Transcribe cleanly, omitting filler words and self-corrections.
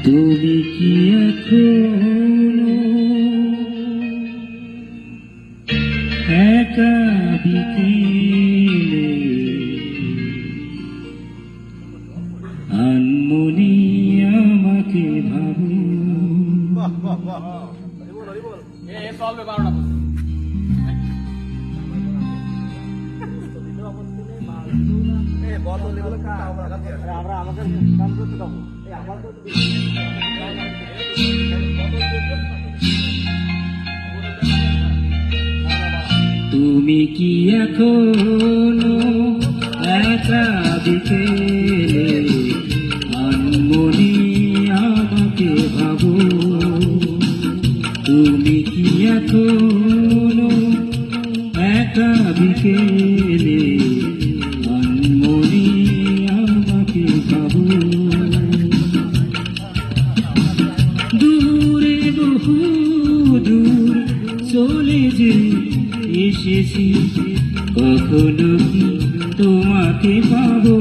তুমি কি এখনো একা বিকেলে আনমনি আমাকে ভাবো তুমি কি এখনো একা বিকেলে আনমনি আমাকে ভাবো তুমি কি এখনো একা বিকেলে আনমনি আমাকে ভাবো দূরে বহু দূর চলে যে এসেছি কখনো কি তোমাকে পাবো।